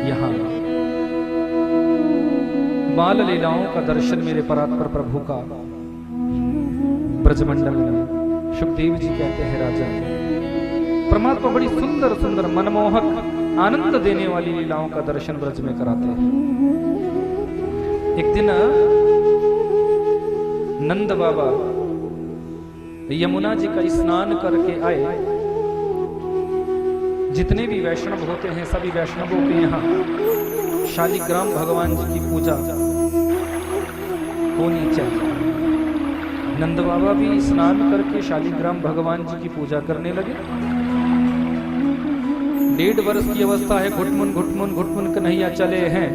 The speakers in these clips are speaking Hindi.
यहाँ बाल लीलाओं का दर्शन मेरे परात्पर प्रभु का ब्रजमंडल में सुखदेव जी कहते हैं राजा परमात्मा बड़ी सुंदर सुंदर मनमोहक आनंद देने वाली लीलाओं का दर्शन ब्रज में कराते हैं। एक दिन नंद बाबा यमुना जी का स्नान करके आए। जितने भी वैष्णव होते हैं सभी वैष्णवों के यहाँ शालिग्राम भगवान जी की पूजा होनी चाहिए। नंद बाबा भी स्नान करके शालिग्राम भगवान जी की पूजा करने लगे। 1.5 वर्ष की अवस्था है। घुटमुन घुटमुन घुटमुन कन्हैया चले हैं।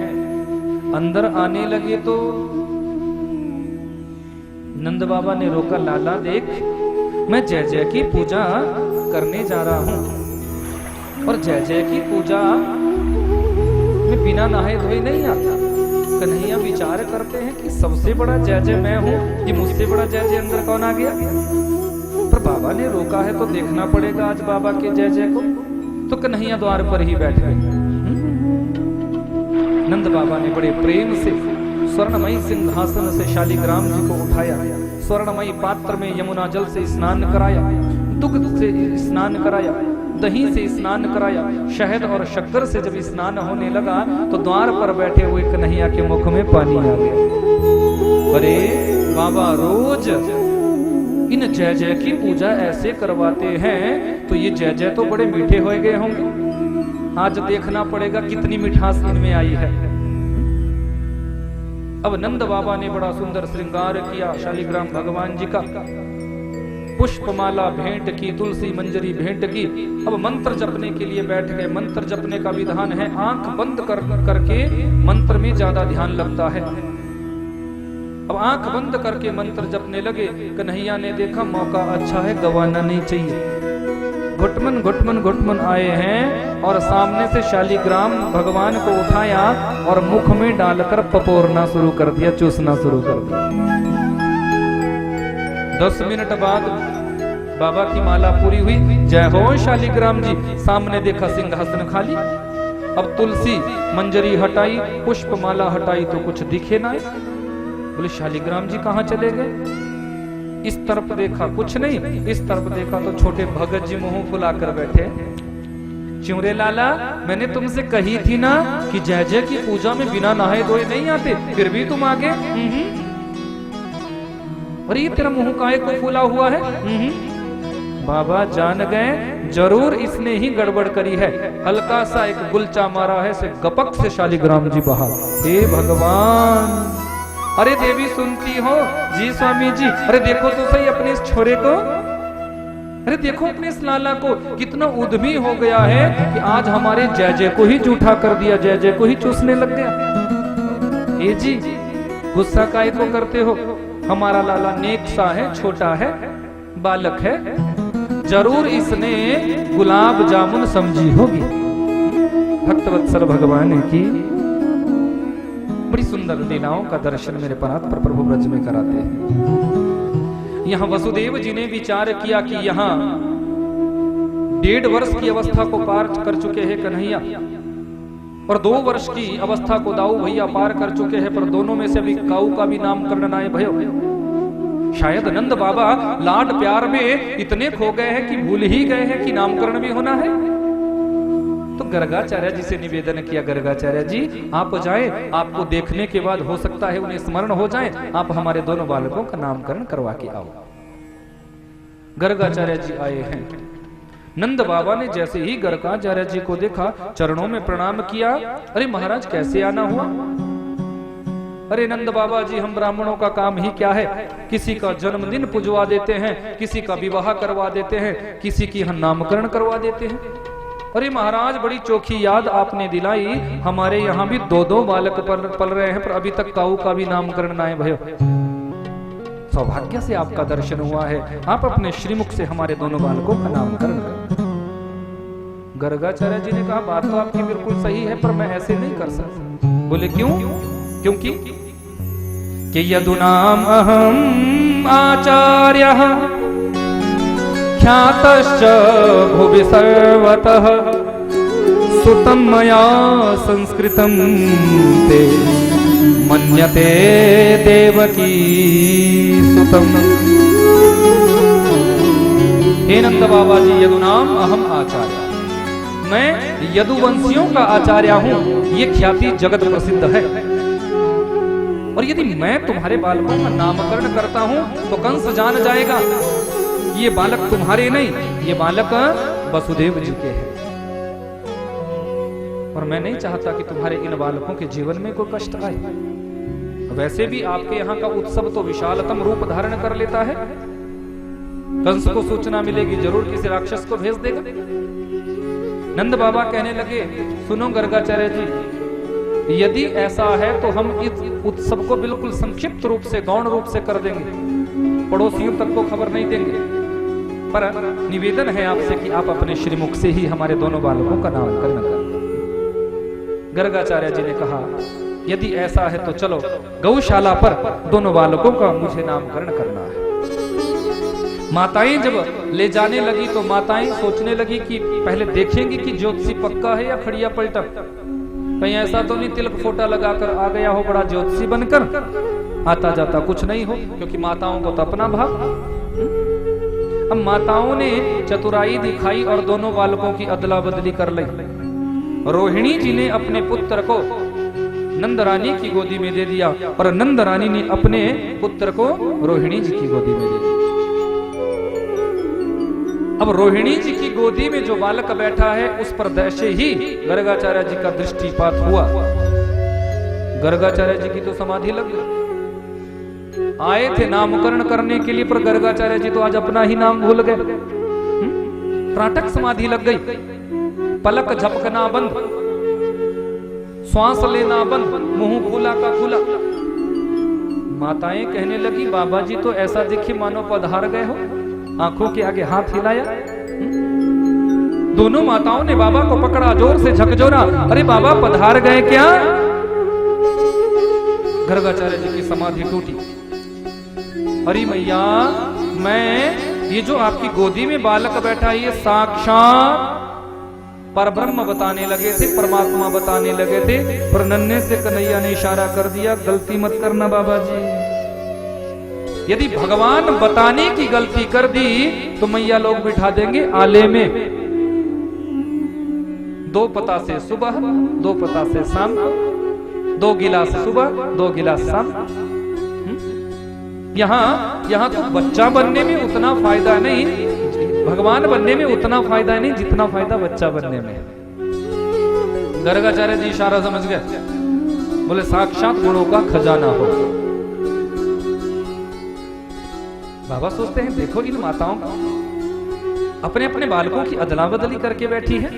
अंदर आने लगे तो नंद बाबा ने रोका, लाला देख मैं जय जय की पूजा करने जा रहा हूं और जय जय की पूजा में बिना नहाए धोए नहीं आता। कन्हैया विचार करते हैं कि सबसे बड़ा जय जय मैं हूं, कि मुझसे बड़ा जय जय अंदर कौन आ गया। पर बाबा ने रोका है तो देखना पड़ेगा आज बाबा के जय जय को। तो कन्हैया द्वार पर ही बैठ गए। नंद बाबा ने बड़े प्रेम से स्वर्णमयी सिंहासन से शालिग्राम जी को उठाया, स्वर्णमयी पात्र में यमुना जल से स्नान कराया, दुग्ध से स्नान कराया, दही से स्नान कराया। शहद और शक्कर से जब स्नान होने लगा तो द्वार पर बैठे हुए कन्हैया के मुख में पानी आ गया। अरे बाबा रोज इन जय जय की पूजा ऐसे करवाते हैं तो ये जय जय तो बड़े मीठे हो गए होंगे। आज देखना पड़ेगा कितनी मिठास इनमें आई है। अब नंद बाबा ने बड़ा सुंदर श्रृंगार किया शालिग्राम भगवान जी का। पुष्पमाला भेंट की, तुलसी मंजरी भेंट की। अब मंत्र जपने के लिए बैठ गए। मंत्र जपने का विधान है आंख बंद करके मंत्र में ज्यादा ध्यान लगता है। अब आंख बंद करके मंत्र जपने लगे। कन्हैया ने देखा मौका अच्छा है, गवाना नहीं चाहिए। घुटमन घुटमन घुटमन आए हैं और सामने से शालिग्राम भगवान को उठाया और मुख में डालकर पपोरना शुरू कर दिया, चूसना शुरू कर दिया। 10 मिनट बाद बाबा की माला पूरी हुई। जय हो शालिग्राम जी। सामने देखा सिंहासन खाली। अब तुलसी मंजरी हटाई, पुष्प माला हटाई तो कुछ दिखे ना। बोले शालिग्राम जी कहाँ चले गए। इस तरफ देखा कुछ नहीं, इस तरफ देखा तो छोटे भगत जी मुंह फुलाकर बैठे। च्यूरे लाला मैंने तुमसे कही थी ना कि जय जय की पूजा में बिना नहाए धोए नहीं आते, फिर भी तुम आगे। अरे ये तेरा मुंह काहे को फूला हुआ है। बाबा जान गए जरूर इसने ही गड़बड़ करी है। हल्का सा एक गुलचा मारा है से गपक से शालिग्राम जी बहा। हे भगवान। अरे देवी सुनती हो जी स्वामी जी। अरे देखो तो सही अपने इस छोरे को। अरे देखो अपने इस लाला को कितना उद्यमी हो गया है कि आज हमारे जय जय को ही जूठा कर दिया, जय जय को ही चूसने लग गया। ए जी गुस्सा काहे को करते हो। हमारा लाला नेक सा है, छोटा है, बालक है। जरूर इसने गुलाब जामुन समझी होगी। भक्तवत्सल भगवान की बड़ी सुंदर लीलाओं का दर्शन मेरे परात्पर प्रभु ब्रज में कराते हैं। यहाँ वसुदेव जी ने विचार किया कि यहाँ 1.5 वर्ष की अवस्था को पार कर चुके हैं कन्हैया और 2 वर्ष की अवस्था को दाऊ भैया पार कर चुके हैं, पर दोनों में से अभी काऊ का भी नामकरण नाए भयो। शायद नंद बाबा लाड प्यार में इतने खो गए हैं कि भूल ही गए हैं कि नामकरण भी होना है। तो गर्गाचार्य जी से निवेदन किया, गर्गाचार्य जी आप जाएं, आपको देखने के बाद हो सकता है उन्हें स्मरण हो जाए, आप हमारे दोनों बालकों का नामकरण करवा के आओ। गर्गाचार्य जी आए हैं। नंद बाबा ने जैसे ही गर्गाचार्य जी को देखा चरणों में प्रणाम किया। अरे महाराज कैसे आना हुआ। अरे नंद बाबा जी हम ब्राह्मणों का काम ही क्या है, किसी का जन्मदिन पुजवा देते हैं, किसी का विवाह करवा देते हैं, किसी की हम नामकरण करवा देते हैं। अरे महाराज बड़ी चोखी याद आपने दिलाई। हमारे यहाँ भी 2 बालक पल रहे हैं पर अभी तक काऊ का भी नामकरण ना भयो। सौभाग्य से आपका दर्शन हुआ है, आप अपने श्रीमुख से हमारे दोनों बालकों का नामकरण करें। गर्गाचार्य जी ने कहा बात तो आपकी बिल्कुल सही है पर मैं ऐसे नहीं कर सकता। बोले क्यों। क्योंकि कि यदुनाम अहम आचार्यः ख्यातश्च भुवि सर्वतः सुतं मया संस्कृतं ते मन्यते देवकी सुतम्। हे नंद बाबा जी, यदुनाम अहम आचार्य, मैं यदुवंशियों का आचार्य हूं, ये ख्याति जगत प्रसिद्ध है। और यदि मैं तुम्हारे बालकों का नामकरण करता हूं तो कंस जान जाएगा ये बालक तुम्हारे नहीं, ये बालक वसुदेव जी के हैं। और मैं नहीं चाहता कि तुम्हारे इन बालकों के जीवन में कोई कष्ट आए। वैसे भी आपके यहाँ का उत्सव तो विशालतम रूप धारण कर लेता है। कंस को सूचना मिलेगी, जरूर किसी राक्षस को भेज देगा। नंद बाबा कहने लगे, सुनो गर्गाचार्य जी, यदि ऐसा है तो हम इस उत्सव को बिल्कुल संक्षिप्त रूप से, गौण रूप से कर देंगे, पड़ोसियों तक को खबर नहीं देंगे। पर निवेदन है आपसे कि आप अपने श्रीमुख से ही हमारे दोनों बालकों का नामकरण करें। गर्गाचार्य जी ने कहा, यदि ऐसा है तो चलो गौशाला पर दोनों बालकों का मुझे नामकरण करना है। माताएं जब ले जाने लगी तो माताएं सोचने लगी कि पहले देखेंगी कि ज्योतिषी पक्का है या खड़िया पलटा, कहीं ऐसा तो नहीं तिलक फोटा लगाकर आ गया हो बड़ा ज्योतिषी बनकर, आता जाता कुछ नहीं हो, क्योंकि माताओं को तो अपना भाग। अब माताओं ने चतुराई दिखाई और दोनों बालकों की अदला बदली कर ली। रोहिणी जी ने अपने पुत्र को नंद रानी की गोदी में दे दिया और नंद रानी ने अपने पुत्र को रोहिणी जी की गोदी में दे दिया। अब रोहिणी जी की गोदी में जो बालक बैठा है उस पर दैसे ही गर्गाचार्य जी का दृष्टिपात हुआ। गर्गाचार्य जी की तो समाधि लग गई। आए थे नामकरण करने के लिए, पर गर्गाचार्य जी तो आज अपना ही नाम भूल गए। त्राटक समाधि लग गई, पलक झपकना बंद, श्वास लेना बंद, मुंह खुला का खुला। माताएं कहने लगी, बाबा जी तो ऐसा दिखे मानो पधार गए हो, आंखों के आगे हाथ हिलाया। दोनों माताओं ने बाबा को पकड़ा, जोर से झकझोरा, अरे बाबा पधार गए क्या? गर्गाचार्य जी की समाधि टूटी। अरे मैया, मैं ये जो आपकी गोदी में बालक बैठा है ये साक्षात परब्रह्म बताने लगे थे, परमात्मा बताने लगे थे, पर नन्हे से कन्हैया ने इशारा कर दिया, गलती मत करना बाबा जी। यदि भगवान बताने की गलती कर दी तो मैया लोग बिठा देंगे आले में, 2 पता से सुबह, 2 पता से शाम को, 2 गिलास सुबह, 2 गिलास शाम। यहाँ तो बच्चा बनने में उतना फायदा नहीं, भगवान बनने में उतना फायदा नहीं जितना फायदा बच्चा बनने में। गर्गाचार्य जी इशारा समझ गए, बोले साक्षात गुणों का खजाना हो। बाबा सोचते हैं, देखो इन माताओं को अपने अपने बालकों की अदला बदली करके बैठी है।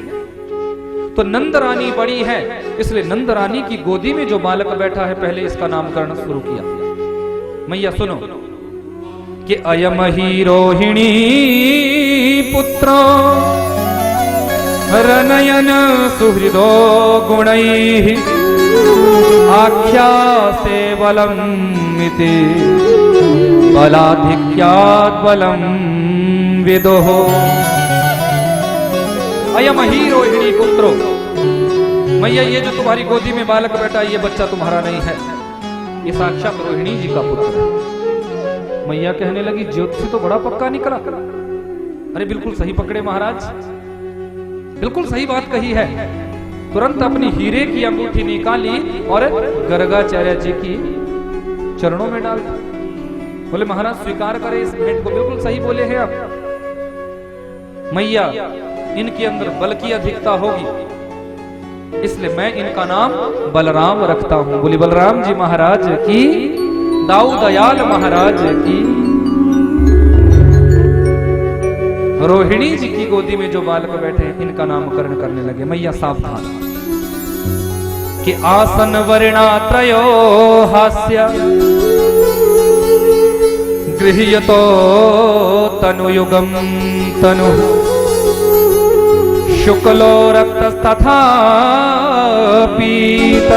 तो नंद रानी बड़ी है, इसलिए नंद रानी की गोदी में जो बालक बैठा है पहले इसका नामकरण शुरू किया। मैया सुनो कि अयम ही रोहिणी पुत्र रनयन सुहृदो गुणैः आख्यासे बलम् इति बलाधिक्यात् बलम् विदुः। अयम ही रोहिणी पुत्रो, मैया ये जो तुम्हारी गोदी में बालक बैठा ये बच्चा तुम्हारा नहीं है, ये साक्षात रोहिणी जी का पुत्र है। मैया कहने लगी, ज्योतिषी तो बड़ा पक्का निकला। अरे बिल्कुल सही पकड़े महाराज, बिल्कुल सही बात कही है। तुरंत अपनी हीरे की अंगूठी निकाली और गर्गाचार्य जी की चरणों में डाल दी। बोले महाराज स्वीकार करें इस भेंट को, बिल्कुल सही बोले हैं आप। मैया इनके अंदर बल की अधिकता होगी, इसलिए मैं इनका नाम बलराम रखता हूं। बोली बलराम जी महाराज की, दाऊ दयाल महाराज की। रोहिणी जी की गोदी में जो बालक बैठे हैं इनका नामकरण करने लगे। मैया सावधान कि आसन वर्णा त्रयो हास्य गृह्यतो तनुयुगम तनु शुक्लो रक्तस्तथा पीत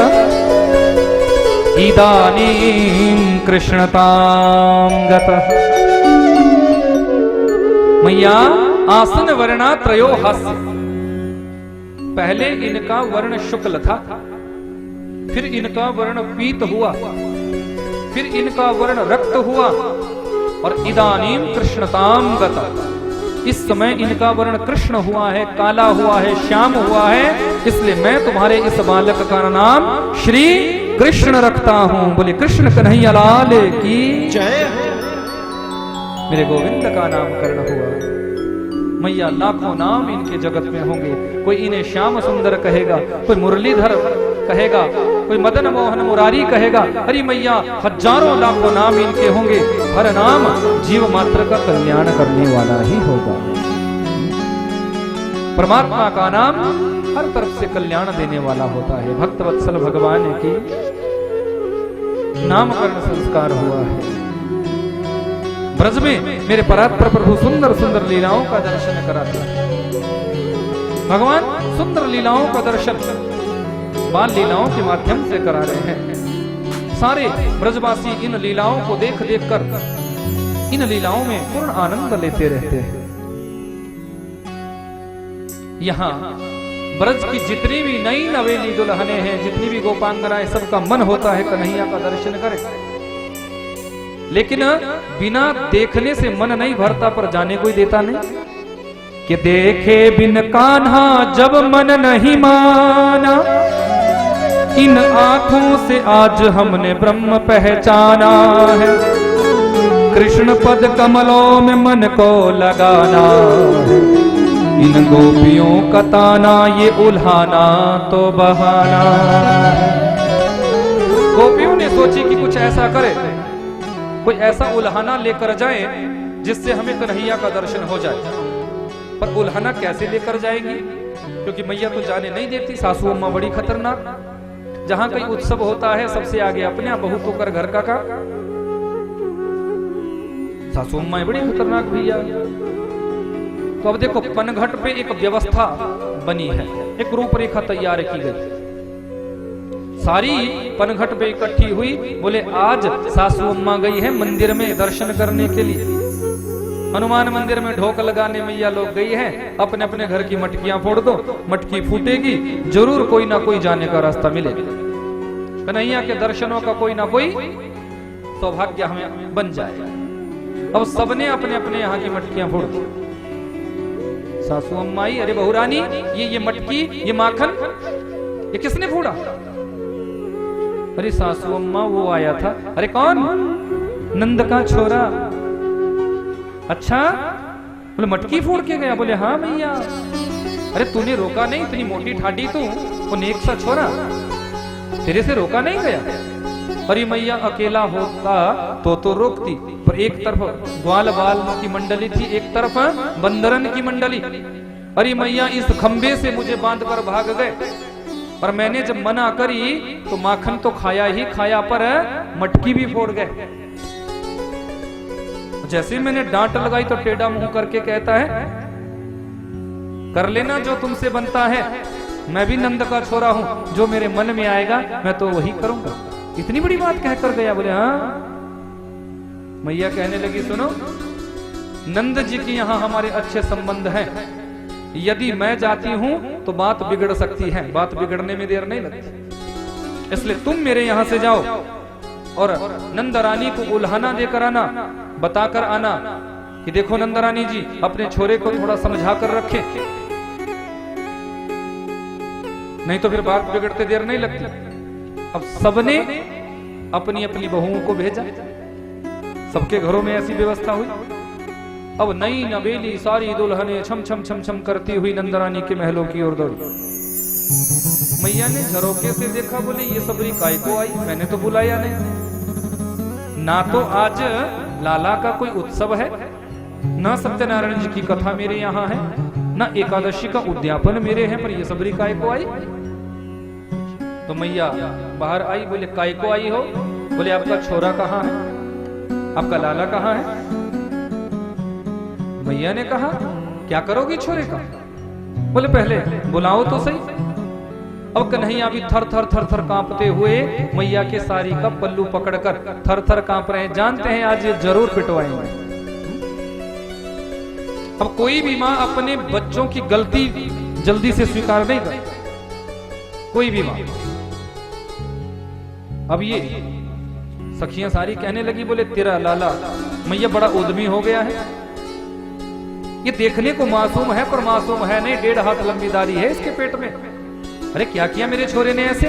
इदानीं कृष्णतां गतः। मैया आसन वर्णा त्रयो हास्य, पहले इनका वर्ण शुक्ल था, फिर इनका वर्ण पीत हुआ, फिर इनका वर्ण रक्त हुआ, और इदानीम कृष्णताम गता, इस समय इनका वर्ण कृष्ण हुआ है, काला हुआ है, श्याम हुआ है, इसलिए मैं तुम्हारे इस बालक का नाम श्री कृष्ण रखता हूं। बोले कृष्ण कन्हैया लाल की जय। मेरे गोविंद का नामकरण हुआ। मैया लाखों नाम इनके जगत में होंगे, कोई इन्हें श्याम सुंदर कहेगा, कोई मुरलीधर कहेगा, कोई मदन मोहन मुरारी कहेगा। अरे मैया हजारों लाखों नाम इनके होंगे, हर नाम जीव मात्र का कल्याण करने वाला ही होगा। परमात्मा का नाम हर तरफ से कल्याण देने वाला होता है। भक्त वत्सल भगवान की नामकरण संस्कार हुआ है। ब्रज में मेरे परात्पर प्रभु सुंदर सुंदर लीलाओं का दर्शन कराते हैं। भगवान सुंदर लीलाओं का दर्शन बाल लीलाओं के माध्यम से करा रहे हैं। सारे ब्रजवासी इन लीलाओं को देख देख कर इन लीलाओं में पूर्ण आनंद लेते रहते हैं। यहाँ ब्रज की जितनी भी नई नवेली दुल्हने हैं, जितनी भी गोपांगनाएं, सबका मन होता है कन्हैया का दर्शन करें, लेकिन बिना देखने से मन नहीं भरता, पर जाने कोई देता नहीं। कि देखे बिन कान्हा जब मन नहीं माना, इन आंखों से आज हमने ब्रह्म पहचाना है। कृष्ण पद कमलों में मन को लगाना है, इन गोपियों का ताना ये उल्हाना तो बहाना। गोपियों ने सोची कि कुछ ऐसा करे, कोई ऐसा उल्हाना लेकर जाए जिससे हमें कन्हैया का दर्शन हो जाए। पर उल्हाना कैसे लेकर जाएंगी, क्योंकि मैया तो जाने नहीं देती। सासू अम्मा बड़ी खतरनाक, जहां कहीं उत्सव होता है सबसे आगे अपने, बहू को कर घर का। सासू अम्मा बड़ी खतरनाक भैया। तो अब देखो पनघट पे एक व्यवस्था बनी है, एक रूपरेखा तैयार की गई। सारी पनघट पे इकट्ठी हुई। बोले आज सासू अम्मा गई है मंदिर में दर्शन करने के लिए, हनुमान मंदिर में ढोक लगाने मैया लोग गई है। अपने अपने घर की मटकियां फोड़ दो, मटकी फूटेगी, जरूर कोई ना कोई जाने का रास्ता मिलेगा। कन्हैया के दर्शनों का कोई ना कोई सौभाग्य हमें बन जाए। अब सबने अपने अपने यहाँ की मटकियां फोड़ दी। सासू अम्माई, अरे बहू रानी, ये मटकी, ये माखन, ये किसने फोड़ा? अरे सासू अम्मा वो आया था। अरे कौन? नंद का छोरा। अच्छा, बोले मटकी फोड़ के गया? बोले हाँ भैया। अरे तूने रोका नहीं? इतनी मोटी ठाडी तू, वो नेक सा छोरा, तेरे से रोका नहीं गया? अरे मैया अकेला होता तो रोकती, पर एक तरफ ग्वाल बाल की मंडली थी, एक तरफ बंदरन की मंडली। अरे मैया इस खंबे से मुझे बांध कर भाग गए, पर मैंने जब मना करी तो माखन तो खाया ही खाया, पर मटकी भी फोड़ गए। जैसे मैंने डांट लगाई तो टेढ़ा मुंह करके कहता है, कर लेना जो तुमसे बनता है, मैं भी नंद का छोरा हूं, जो मेरे मन में आएगा मैं तो वही करूंगा। इतनी बड़ी बात कहकर गया। बोले हाँ। मैया कहने लगी, सुनो, नंद जी की यहाँ हमारे अच्छे संबंध हैं, यदि मैं जाती हूं तो बात बिगड़ सकती है, बात बिगड़ने में देर नहीं लगती, इसलिए तुम मेरे यहां से जाओ और नंद रानी को उल्हाना देकर आना, बताकर आना कि देखो नंद रानी जी अपने छोरे को थोड़ा समझा कर रखे, नहीं तो फिर बात बिगड़ते देर नहीं लगती। अब सबने अपनी अपनी बहुओं को भेजा, सबके घरों में ऐसी व्यवस्था हुई। अब नई नवेली सारी दुल्हने छम छम छम छम करती हुई नंदरानी के महलों की ओर दौड़ी। मैया ने झरोके से देखा, बोले ये सबरी काय को आई, मैंने तो बुलाया नहीं। ना तो आज लाला का कोई उत्सव है, ना सत्यनारायण जी की कथा मेरे यहाँ है, ना एकादशी का उद्यापन मेरे हैं, पर ये सबरी काय को आई। तो मैया बाहर आई, बोले काय को आई हो? बोले आपका छोरा कहाँ है, आपका लाला कहाँ है? मैया ने कहा, क्या करोगी छोरे का? बोले पहले बुलाओ तो सही। अब कन्हैया भी थर थर थर थर कांपते हुए मैया के साड़ी का पल्लू पकड़कर थर थर कांप रहे हैं, जानते हैं आज ये जरूर पिटवाएंगे। अब कोई भी माँ अपने बच्चों की गलती जल्दी से स्वीकार नहीं कर कोई भी मां। अब ये सखियां सारी कहने लगी, बोले तेरा लाला मैया बड़ा उद्यमी हो गया है, ये देखने को मासूम है पर मासूम है नहीं, 1.5 हाथ लंबी दाढ़ी है इसके पेट में। अरे क्या किया मेरे छोरे ने ऐसे?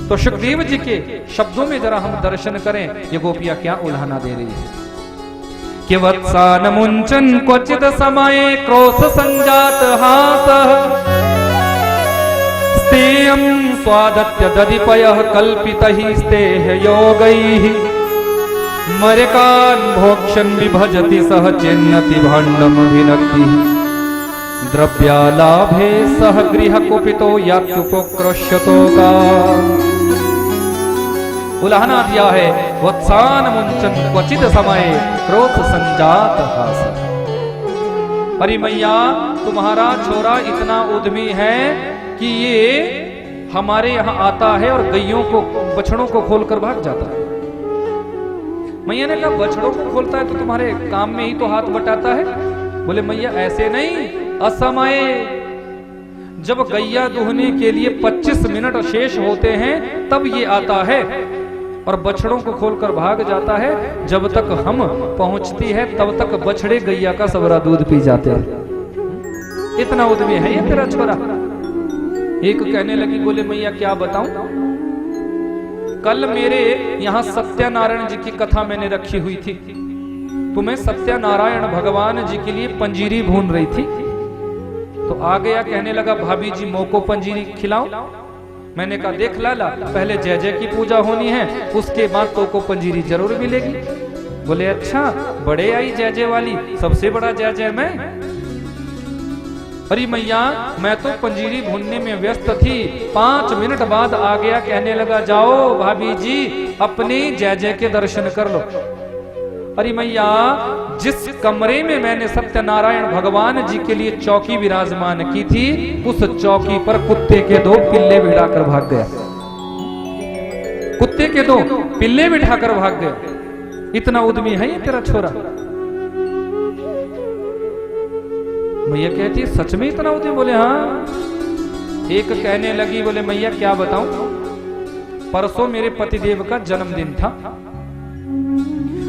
तो सुखदेव जी के शब्दों में जरा हम दर्शन करें, ये गोपियां क्या उल्हाना दे रही है कि वत्सान मुंचन क्वचित समय क्रोश संजात हाथ स्तेयं स्वादत्य दधिपयः कल्पितहि स्तेह योगैः मरकान् भोक्षन् विभजति सह चिन्नति भाण्डम विनक्ति द्रव्यालाभे सह गृह कुपितो यात्युपक्रश्यतो का। उल्हाना दिया है वत्सान मुंचन क्वचित समय क्रोध संजात हास। अरे मैया तुम्हारा छोरा इतना उद्यमी है कि ये हमारे यहाँ आता है और गैयों को बछड़ों को खोलकर भाग जाता है। मैया ने कहा बछड़ों को खोलता है तो तुम्हारे काम में ही तो हाथ बटाता है। बोले मैया ऐसे नहीं, असमय जब गैया दुहने के लिए 25 मिनट शेष होते हैं तब ये आता है और बछड़ों को खोलकर भाग जाता है। जब तक हम पहुंचती है तब तक बछड़े गैया का सबरा दूध पी जाते हैं। इतना उद्यमी है ये तेरा छोरा। एक कहने लगी, बोले मैया क्या बताऊं, कल मेरे यहाँ सत्यनारायण जी की कथा मैंने रखी हुई थी, तो मैं सत्यनारायण भगवान जी के लिए पंजीरी भून रही थी, तो आ गया कहने लगा भाभी जी मोको पंजीरी खिलाओ। मैंने कहा देख लाला पहले जय जय की पूजा होनी है, उसके बाद तो को पंजीरी जरूर मिलेगी। बोले अच्छा बड़े आई जय जय वाली, सबसे बड़ा जय जय मैं। अरे मैया मैं तो पंजीरी भूनने में व्यस्त थी, 5 मिनट बाद आ गया कहने लगा जाओ भाभी जी अपने जय जय के दर्शन कर लो। अरे मैया जिस कमरे में मैंने सत्यनारायण भगवान जी के लिए चौकी विराजमान की थी, उस चौकी पर कुत्ते के 2 पिल्ले बिठाकर भाग गया। कुत्ते के 2 पिल्ले बिठाकर भाग गए। इतना उद्यमी है ये तेरा छोरा। मैया कहती है सच में इतना उद्यमी? बोले हाँ। एक कहने लगी, बोले मैया क्या बताऊं, परसों मेरे पतिदेव का जन्मदिन था।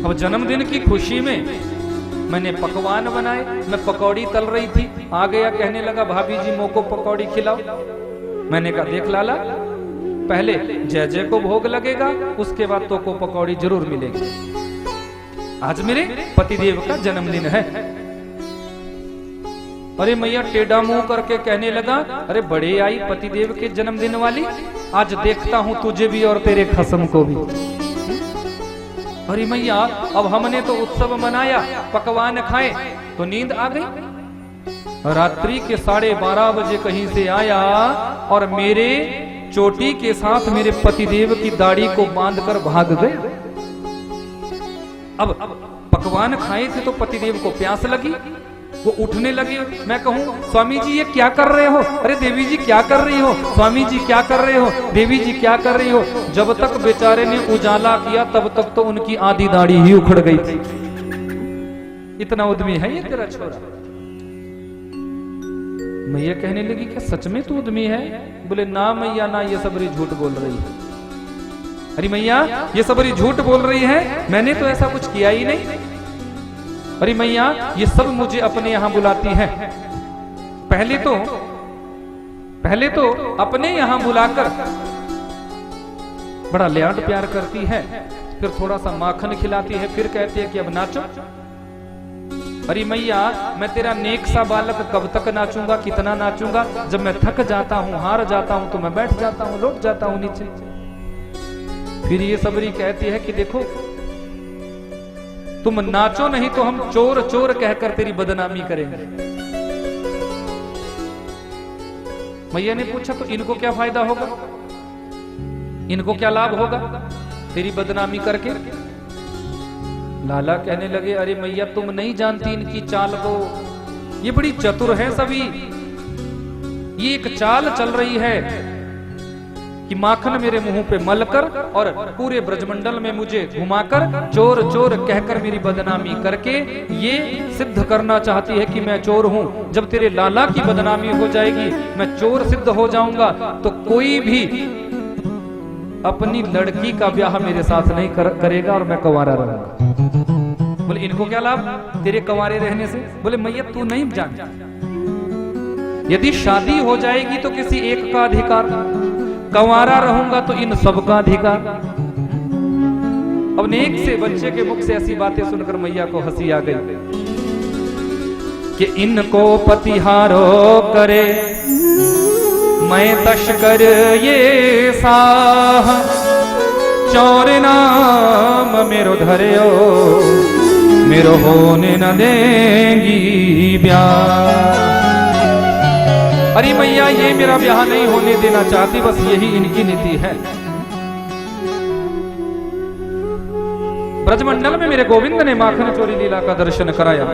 अब जन्मदिन की खुशी में मैंने पकवान बनाए, मैं पकौड़ी तल रही थी, आ गया कहने लगा भाभी जी मोको पकौड़ी खिलाओ। मैंने कहा देख लाला पहले जय जय को भोग लगेगा, उसके बाद तो को पकौड़ी जरूर मिलेगी। आज मेरे पतिदेव का जन्मदिन है। अरे मैया टेढ़ा मुंह करके कहने लगा, अरे बड़े आई पतिदेव के जन्मदिन वाली, आज देखता हूं तुझे भी और तेरे खसम को भी। अरे मैया अब हमने तो उत्सव मनाया, पकवान खाए, तो नींद आ गई। रात्रि के 12:30 बजे कहीं से आया और मेरे चोटी के साथ मेरे पतिदेव की दाढ़ी को बांधकर भाग गए। अब पकवान खाए थे तो पतिदेव को प्यास लगी, वो उठने लगे। मैं कहूं स्वामी जी ये क्या कर रहे हो? अरे देवी जी क्या कर रही हो? स्वामी जी क्या कर रहे हो? देवी जी क्या कर रही हो? जब तक बेचारे ने उजाला किया तब तक तो उनकी आधी दाढ़ी ही उखड़ गई थी। इतना उद्यमी है ये तेरा छोरा। मैया कहने लगी क्या सच में तू उद्यमी है? बोले ना मैया ना, ये सबरी झूठ बोल रही है। अरे मैया ये सबरी झूठ बोल रही है, मैंने तो ऐसा कुछ किया ही नहीं। अरे मैया ये सब मुझे अपने यहां बुलाती है, पहले तो अपने यहां बुलाकर बड़ा लाड प्यार करती है, फिर थोड़ा सा माखन खिलाती है, फिर कहती है कि अब नाचो। अरे मैया मैं तेरा नेक सा बालक कब तक नाचूंगा, कितना नाचूंगा? जब मैं थक जाता हूं, हार जाता हूं तो मैं बैठ जाता हूं, लौट जाता हूं नीचे। फिर ये सबरी कहती है कि देखो तुम नाचो नहीं तो हम चोर चोर कहकर तेरी बदनामी करेंगे। मैया ने पूछा तो इनको क्या फायदा होगा, इनको क्या लाभ होगा तेरी बदनामी करके? लाला कहने लगे अरे मैया तुम नहीं जानती इनकी चाल को, ये बड़ी चतुर है सभी। ये एक चाल चल रही है कि माखन मेरे मुंह पे मलकर और पूरे ब्रजमंडल में मुझे घुमाकर चोर चोर कहकर मेरी बदनामी करके ये सिद्ध करना चाहती है कि मैं चोर हूं। जब तेरे लाला की बदनामी हो जाएगी, मैं चोर सिद्ध हो जाऊंगा, तो कोई भी अपनी लड़की का ब्याह मेरे साथ नहीं करेगा और मैं कंवारा रहूंगा। बोले इनको क्या लाभ तेरे कंवारे रहने से? बोले मैया तू नहीं जान, यदि शादी हो जाएगी तो किसी एक का अधिकार, कंवारा रहूंगा तो इन सब का अधिकार। अब नेक से बच्चे के मुख से ऐसी बातें सुनकर मैया को हंसी आ गई कि इनको पतिहारो करे मैं तस्कर ये साह, चोर नाम मेरो धर्यो मेरो होने न देंगी ब्याह। अरे मैया ये मेरा ब्याह नहीं होने देना चाहती, बस यही इनकी नीति है। ब्रजमंडल में मेरे गोविंद ने माखन चोरी लीला का दर्शन कराया।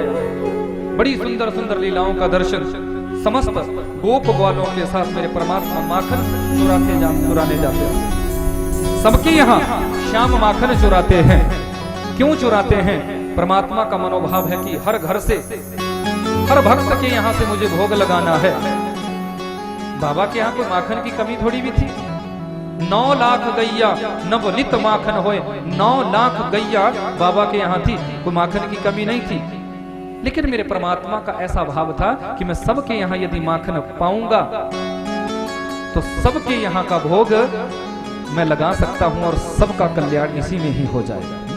बड़ी सुंदर सुंदर लीलाओं का दर्शन समस्त गोप ग्वालों के साथ मेरे परमात्मा माखन चुराने जाते हैं। सबके यहाँ श्याम माखन चुराते हैं। क्यों चुराते हैं? परमात्मा का मनोभाव है कि हर घर से, हर भक्त के यहाँ से मुझे भोग लगाना है। बाबा के यहाँ कोई माखन की कमी थोड़ी भी थी। 9 लाख गैया नवनित माखन होए, 9 लाख गैया बाबा के यहाँ थी, कोई माखन की कमी नहीं थी। लेकिन मेरे परमात्मा का ऐसा भाव था कि मैं सबके यहाँ यदि माखन पाऊंगा तो सबके यहाँ का भोग मैं लगा सकता हूं और सबका कल्याण इसी में ही हो जाएगा।